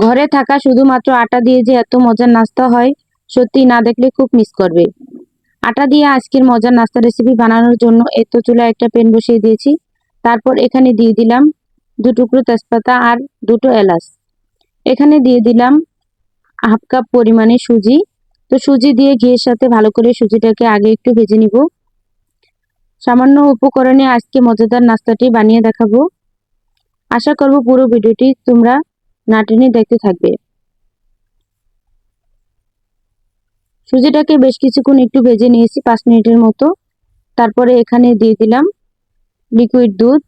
ঘরে থাকা শুধুমাত্র আটা দিয়ে যে এত মজার নাস্তা হয়, সত্যি না দেখলে খুব মিস করবে। আটা দিয়ে আজকের মজার নাস্তা রেসিপি বানানোর জন্য এত চুলায় একটা প্যান বসিয়ে দিয়েছি। তারপর এখানে দিয়ে দিলাম 2 টুকরো তেজপাতা আর 2টো এলাচ। এখানে দিয়ে দিলাম হাফ কাপ পরিমাণে সুজি। তো সুজি দিয়ে ঘিয়ের সাথে ভালো করে সুজিটাকে আগে একটু ভেজে নিব। সামান্য উপকরণে আজকে মজাদার নাস্তাটি বানিয়ে দেখাবো। আশা করব পুরো ভিডিওটি তোমরা না টেনে দেখতে থাকবে। সুজিটাকে বেশ কিছুক্ষণ একটু ভেজে নিয়েছি, 5 মিনিটের মতো। তারপরে এখানে দিয়ে দিলাম লিকুইড দুধ।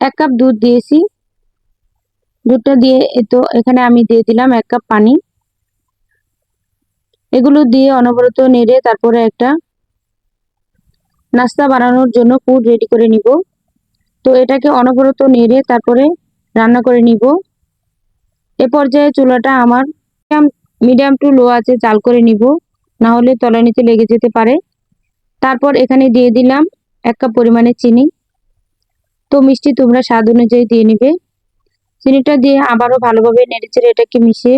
1 কাপ দুধ দিয়েছি। দুধটা দিয়ে এখানে আমি দিয়ে দিলাম 1 কাপ পানি। এগুলো দিয়ে অনবরত নেড়ে তারপরে একটা নাস্তা বানানোর জন্য পুর রেডি করে নিব। তো এটাকে অনবরত নেড়ে তারপরে রান্না করে নিব। এ পর্যায়ে চুলাটা আমার মিডিয়াম টু লো আছে জাল করে নিব, না হলে তলানিতে লেগে যেতে পারে। তারপর এখানে দিয়ে দিলাম 1 কাপ পরিমাণে চিনি। তো মিষ্টি তোমরা স্বাদ অনুযায়ী দিয়ে নিবে। চিনিটা দিয়ে আবারও ভালোভাবে নেড়েচেড়ে এটাকে মিশিয়ে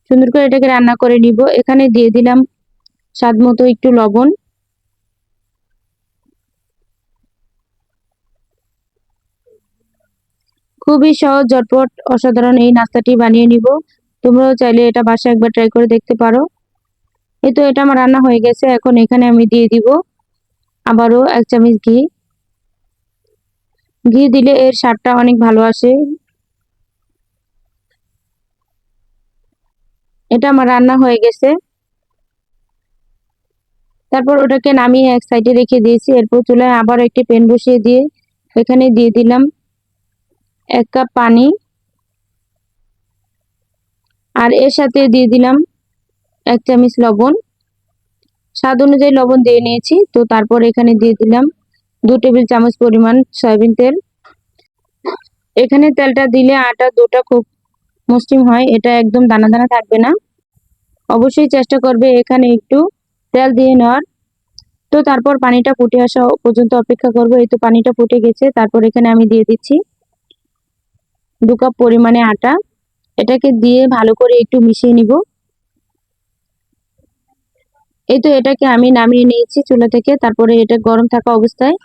সুন্দর করে এটাকে রান্না করে নিব। এখানে দিয়ে দিলাম স্বাদ মতো একটু লবণ। খুবই সহজ, ঝটপট, অসাধারণ এই নাস্তাটি বানিয়ে নিব। তোমরাও চাইলে এটা বাসায় একবার ট্রাই করে দেখতে পারো। এই তো এটা আমার রান্না হয়ে গেছে। এখন এখানে আমি দিয়ে দিব আবারও 1 চামচ ঘি। ঘি দিলে এর স্বাদটা অনেক ভালো আসে। এটা আমার রান্না হয়ে গেছে। তারপর ওটাকে নামিয়ে এক সাইডে রেখে দিয়েছি। এরপর চুলায় আবার একটি প্যান বসিয়ে দিয়ে এখানে দিয়ে দিলাম 1 কাপ পানি আর এর সাথে দিয়ে দিলাম 1 চামচ লবণ। স্বাদ অনুযায়ী লবণ দিয়ে নিয়েছি। তো তারপর এখানে দিয়ে দিলাম 2 টেবিল চামচ পরিমাণ সয়াবিন তেল। এখানে তেলটা দিলে আটা ডোটা খুব মসৃণ হয়, এটা একদম দানা দানা থাকবে না। অবশ্যই চেষ্টা করবে এখানে একটু তেল দিয়ে নেওয়ার। তো তারপর পানিটা ফুটে আসা পর্যন্ত অপেক্ষা করব। এই তো পানিটা ফুটে গেছে। তারপর এখানে আমি দিয়ে দিচ্ছি 2 কাপ পরিমাণে আটা। এটাকে দিয়ে ভালো করে একটু মিশিয়ে নিব। এই তো এটাকে আমি নামিয়ে নিয়েছি চুলা থেকে। তারপরে এটা গরম থাকা অবস্থায়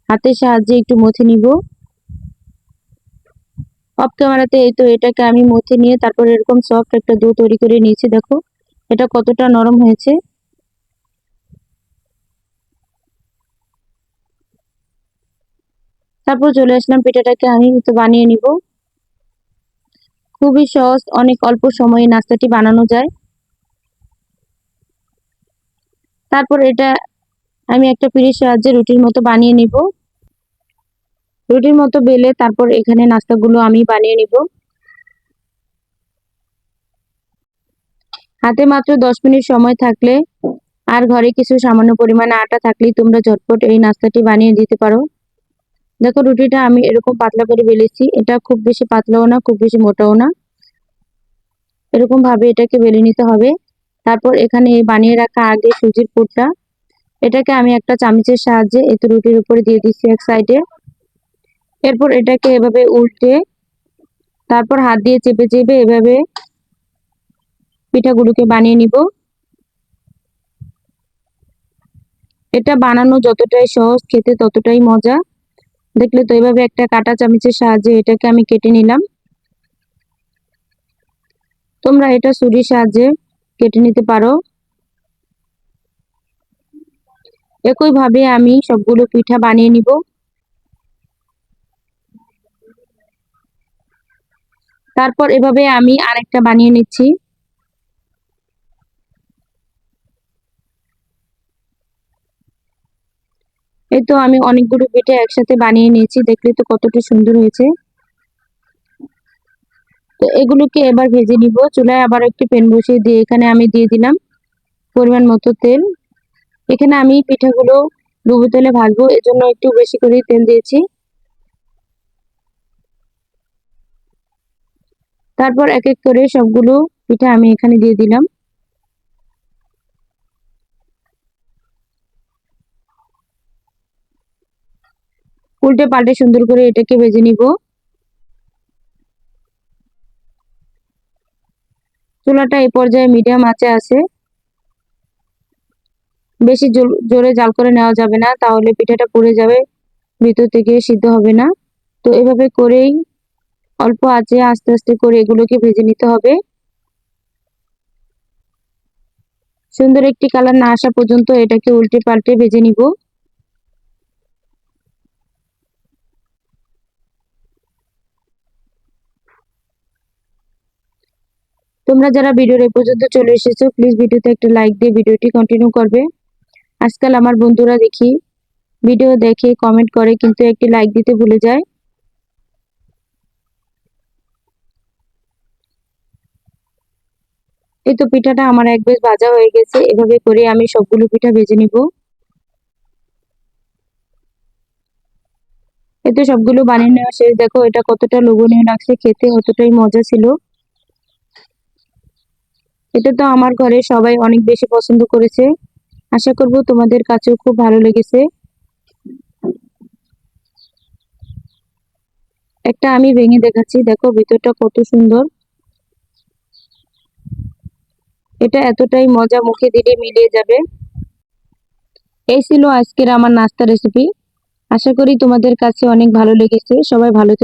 হাতের সাহায্যে একটু মথে নিব। অফ ক্যামেরাতে এই তো এটাকে আমি মথে নিয়ে তারপর এরকম সফট একটা ডো তৈরি করে নিয়েছি। দেখো এটা কতটা নরম হয়েছে। তারপর চলে আসলাম, পিঠাটাকে আমি তো বানিয়ে নিব। খুবই সহজ, অনেক অল্প সময়ে নাস্তাটি বানানো যায়। তারপর এটা আমি একটা পিঁড়ির সাহায্যে রুটির মতো বানিয়ে নিব। রুটির মতো বেলে তারপর এখানে নাস্তাগুলো আমি বানিয়ে নিব। হাতে মাত্র 10 মিনিট সময় থাকলে আর ঘরে কিছু সামান্য পরিমাণে আটা থাকলেই তোমরা ঝটপট এই নাস্তাটি বানিয়ে দিতে পারো। দেখো রুটিটা আমি এরকম পাতলা করে বেলেছি। এটা খুব বেশি পাতলাও না, খুব বেশি মোটাও না। এরকম ভাবে এটাকে বেলে নিতে হবে। তারপর এখানে বানিয়ে রাখা আগে সুজির পুরটা, এটাকে আমি একটা চামচের সাহায্যে এই তো রুটির উপরে দিয়ে দিচ্ছি এক সাইডে। এরপর এটাকে এভাবে উল্টে তারপর হাত দিয়ে চেপে চেপে এভাবে পিঠাগুলোকে বানিয়ে নিব। এটা বানানো যতটাই সহজ, খেতে ততটাই মজা। দেখলে তো এভাবে একটা কাঁটা চামচের সাহায্যে এটাকে আমি কেটে নিলাম। তোমরা এটা ছুরির সাহায্যে কেটে নিতে পারো। একইভাবে আমি সবগুলো পিঠা বানিয়ে নিব। তারপর এভাবে আমি আরেকটা বানিয়ে নিচ্ছি। এই তো আমি অনেকগুলো পিঠা একসাথে বানিয়ে নিয়েছি। দেখলে তো কতটা সুন্দর হয়েছে। তো এগুলোকে এবার ভেজে নিব। চুলায় আবার একটি প্যান বসিয়ে দিয়ে এখানে আমি দিয়ে দিলাম পরিমাণ মতো তেল। এখানে আমি পিঠাগুলো ডুবো তেলে ভাজবো, এজন্য একটু বেশি করে তেল দিয়েছি। তারপর এক এক করে সবগুলো পিঠা আমি এখানে দিয়ে দিলাম। উল্টে পাল্টে সুন্দর করে এটাকে ভেজে নিব। চুলাটা এই পর্যায়ে মিডিয়াম আঁচে আছে। বেশি জোরে জাল করে নেওয়া যাবে না, তাহলে পিঠাটা পুড়ে যাবে, ভিতর থেকে সিদ্ধ হবে না। তো এভাবে করেই অল্প আঁচে আস্তে আস্তে করে এগুলোকে ভেজে নিতে হবে। সুন্দর একটি কালার না আসা পর্যন্ত এটাকে উল্টে পাল্টে ভেজে নিব। তোমরা যারা ভিডিওর এই পর্যন্ত চলে এসেছো, প্লিজ ভিডিওতে একটা লাইক দিয়ে ভিডিওটি কন্টিনিউ করবে। আজকাল আমার বন্ধুরা দেখি ভিডিও দেখে কমেন্ট করে কিন্তু একটি লাইক দিতে ভুলে যায়। এই তো পিঠাটা আমার এক বেশ ভাজা হয়ে গেছে। এভাবে করে আমি সবগুলো পিঠা ভেজে নিব। এই তো সবগুলো বানিয়ে নেওয়া শেষ। দেখো এটা কতটা লোভনীয় লাগছে, খেতে অতটাই মজা ছিল। এটা তো আমার ঘরে সবাই অনেক বেশি পছন্দ করেছে। আশা করব তোমাদের কাছেও খুব ভালো লেগেছে। একটা আমি ভেঙে দেখাচ্ছি, দেখো ভিতরটা কত সুন্দর। এটা এতটাই মজা, মুখে দিলে মিলিয়ে যাবে। এই ছিল আজকের আমার নাস্তা রেসিপি। আশা করি তোমাদের কাছে অনেক ভালো লেগেছে। সবাই ভালো